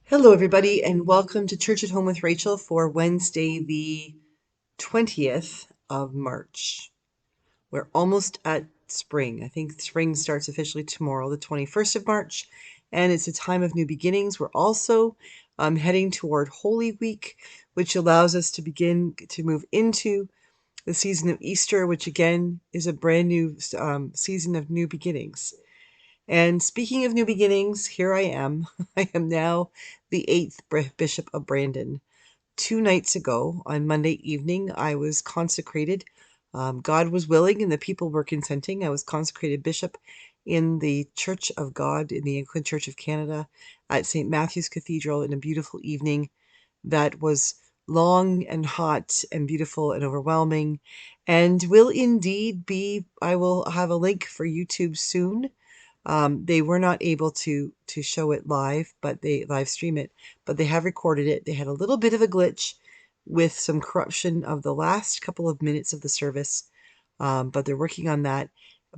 Hello, everybody, and welcome to Church at Home with Rachel for Wednesday, the 20th of March. We're almost at spring. I think spring starts officially tomorrow, the 21st of March, and it's a time of new beginnings. We're also heading toward Holy Week, which allows us to begin to move into the season of Easter, which again is a brand new season of new beginnings. And speaking of new beginnings, here I am. I am now the 8th Bishop of Brandon. 2 nights ago, on Monday evening, I was consecrated. God was willing and the people were consenting. I was consecrated bishop in the Church of God in the Anglican Church of Canada at St. Matthew's Cathedral in a beautiful evening that was long and hot and beautiful and overwhelming, and will indeed be. I will have a link for YouTube soon. They were not able to show it live, but they live stream it, but they have recorded it. They had a little bit of a glitch with some corruption of the last couple of minutes of the service, but they're working on that.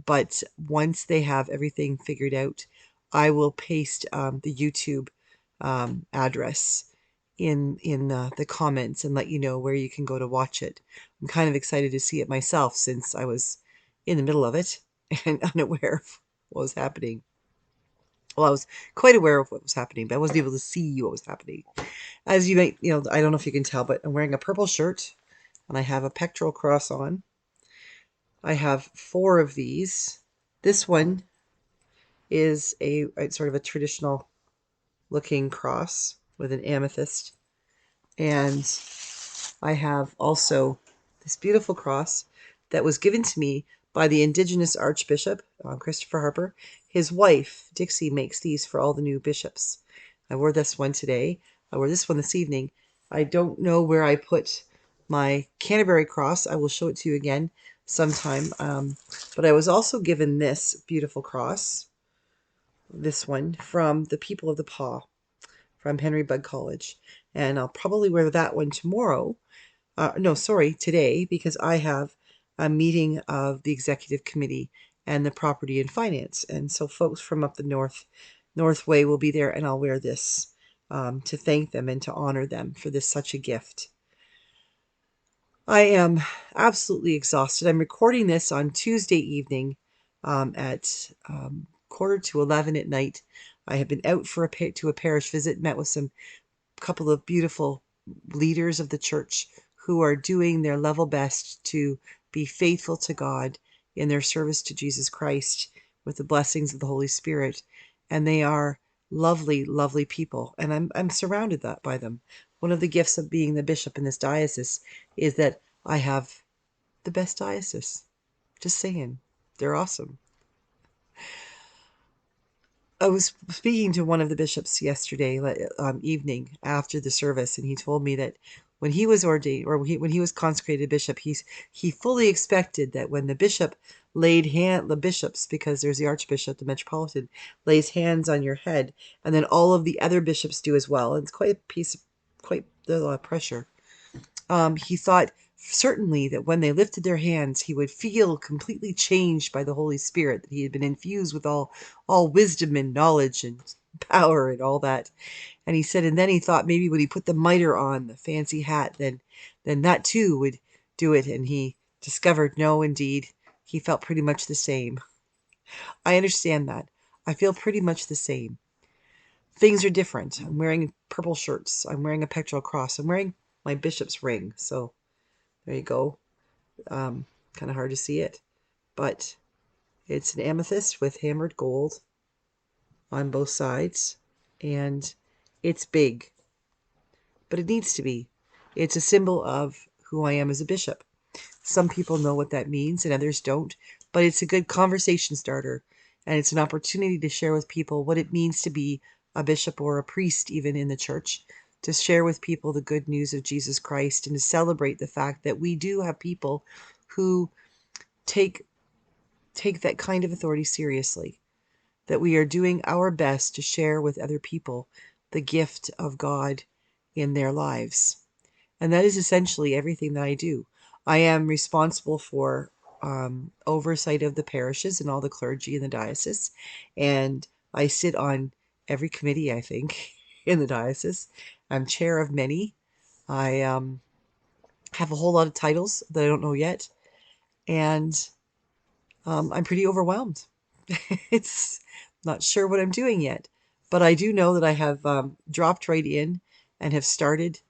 But once they have everything figured out, I will paste the YouTube address in the comments and let you know where you can go to watch it. I'm kind of excited to see it myself since I was in the middle of it and unaware of what was happening. Well, I was quite aware of what was happening, but I wasn't able to see what was happening. As you might, I don't know if you can tell, but I'm wearing a purple shirt and I have a pectoral cross on. I have 4 of these. This one is a sort of a traditional looking cross with an amethyst. And I have also this beautiful cross that was given to me by the Indigenous Archbishop, Christopher Harper. His wife, Dixie, makes these for all the new bishops. I wore this one today. I wore this one this evening. I don't know where I put my Canterbury cross. I will show it to you again sometime. But I was also given this beautiful cross, this one, from the People of the Paw, from Henry Budd College. And I'll probably wear that one tomorrow. No, sorry, today, because I have a meeting of the executive committee and the property and finance. And so folks from up the North Way will be there, and I'll wear this to thank them and to honor them for this such a gift. I am absolutely exhausted. I'm recording this on Tuesday evening at 10:45 at night. I have been out for to a parish visit, met with some couple of beautiful leaders of the church who are doing their level best to be faithful to God in their service to Jesus Christ with the blessings of the Holy Spirit. And they are lovely, lovely people. And I'm surrounded by them. One of the gifts of being the bishop in this diocese is that I have the best diocese. Just saying. They're awesome. I was speaking to one of the bishops yesterday evening after the service, and he told me that when he was ordained, or when he was consecrated bishop, he fully expected that when the bishops, because there's the archbishop, the metropolitan, lays hands on your head, and then all of the other bishops do as well. And it's there's a lot of pressure. He thought certainly that when they lifted their hands, he would feel completely changed by the Holy Spirit, that he had been infused with all wisdom and knowledge and power and all that. And he said, and then he thought maybe when he put the mitre on, the fancy hat, then that too would do it. And he discovered, no, indeed, he felt pretty much the same. I understand that. I feel pretty much the same. Things are different. I'm wearing purple shirts. I'm wearing a pectoral cross. I'm wearing my bishop's ring. So there you go. Kind of hard to see it, but it's an amethyst with hammered gold on both sides, and it's big, but it needs to be. It's a symbol of who I am as a bishop. Some people know what that means and others don't, but it's a good conversation starter, and it's an opportunity to share with people what it means to be a bishop or a priest, even in the church, to share with people the good news of Jesus Christ and to celebrate the fact that we do have people who take that kind of authority seriously, that we are doing our best to share with other people the gift of God in their lives. And that is essentially everything that I do. I am responsible for oversight of the parishes and all the clergy in the diocese, and I sit on every committee, I think. in the diocese. I'm chair of many. I have a whole lot of titles that I don't know yet, and I'm pretty overwhelmed. It's not sure what I'm doing yet, but I do know that I have dropped right in and have started,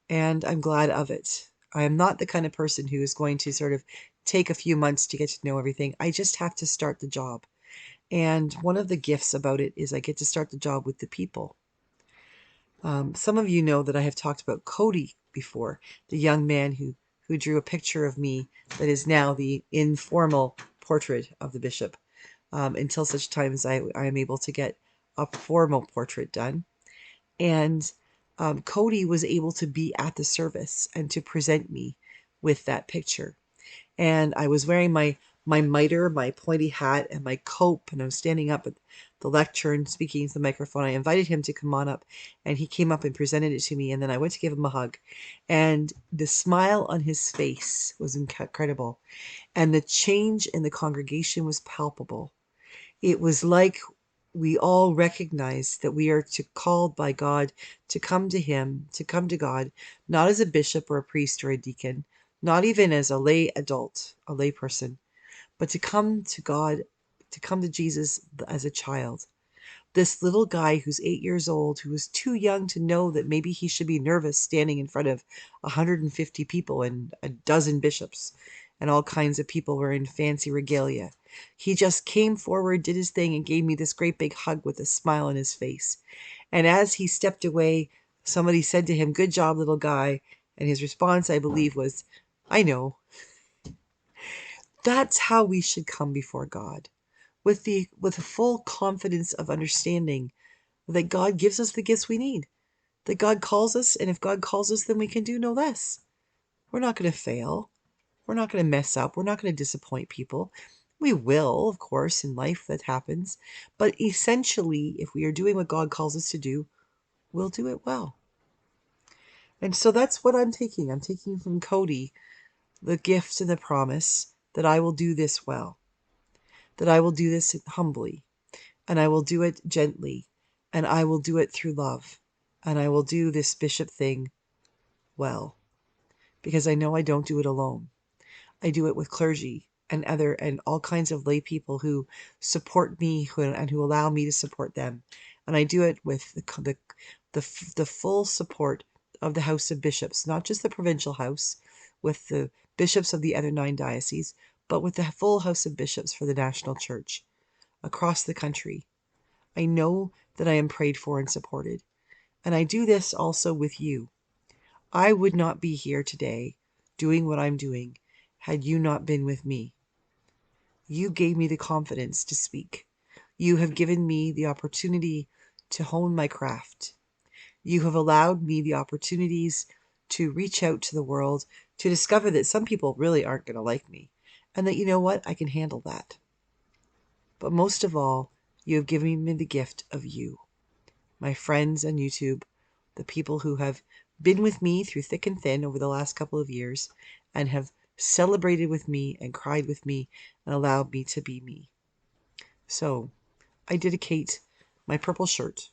and I'm glad of it. I am not the kind of person who is going to sort of take a few months to get to know everything. I just have to start the job. And one of the gifts about it is I get to start the job with the people. Some of you know that I have talked about Cody before, the young man who drew a picture of me that is now the informal portrait of the bishop, until such time as I am able to get a formal portrait done. And Cody was able to be at the service and to present me with that picture. And I was wearing my mitre, my pointy hat, and my cope, and I was standing up at the lecture and speaking into the microphone. I invited him to come on up, and he came up and presented it to me, and then I went to give him a hug. And the smile on his face was incredible, and the change in the congregation was palpable. It was like we all recognized that we are called by God to come to Him, to come to God, not as a bishop or a priest or a deacon, not even as a lay adult, a lay person, but to come to God, to come to Jesus as a child. This little guy who's 8 years old, who was too young to know that maybe he should be nervous standing in front of 150 people and a dozen bishops, and all kinds of people were in fancy regalia. He just came forward, did his thing, and gave me this great big hug with a smile on his face. And as he stepped away, somebody said to him, "Good job, little guy." And his response, I believe, was, "I know." That's how we should come before God, with a full confidence of understanding that God gives us the gifts we need, that God calls us, and if God calls us, then we can do no less. We're not going to fail. We're not going to mess up. We're not going to disappoint people. We will, of course, in life that happens. But essentially, if we are doing what God calls us to do, we'll do it well. And so that's what I'm taking. I'm taking from Cody the gift and the promise that I will do this well, that I will do this humbly, and I will do it gently, and I will do it through love, and I will do this bishop thing well, because I know I don't do it alone. I do it with clergy and all kinds of lay people who support me and who allow me to support them, and I do it with the full support of the House of Bishops, not just the provincial house with the bishops of the other 9 dioceses, but with the full House of Bishops for the national church across the country. I know that I am prayed for and supported, and I do this also with you. I would not be here today doing what I'm doing had you not been with me. You gave me the confidence to speak. You have given me the opportunity to hone my craft. You have allowed me the opportunities to reach out to the world, to discover that some people really aren't going to like me, and that, you know what, I can handle that. But most of all, you have given me the gift of you, my friends on YouTube, the people who have been with me through thick and thin over the last couple of years and have celebrated with me and cried with me and allowed me to be me. So I dedicate my purple shirt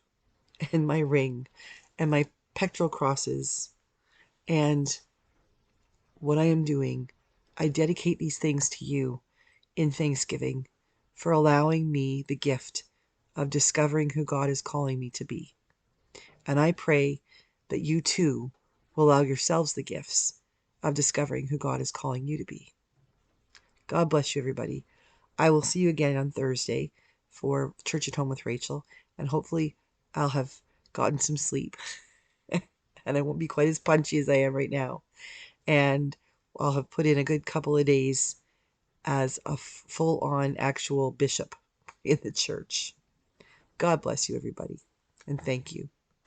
and my ring and my pectoral crosses and what I am doing. I dedicate these things to you in thanksgiving for allowing me the gift of discovering who God is calling me to be. And I pray that you too will allow yourselves the gifts of discovering who God is calling you to be. God bless you, everybody. I will see you again on Thursday for Church at Home with Rachel, and hopefully I'll have gotten some sleep and I won't be quite as punchy as I am right now. And I'll have put in a good couple of days as a full-on actual bishop in the church. God bless you, everybody, and thank you.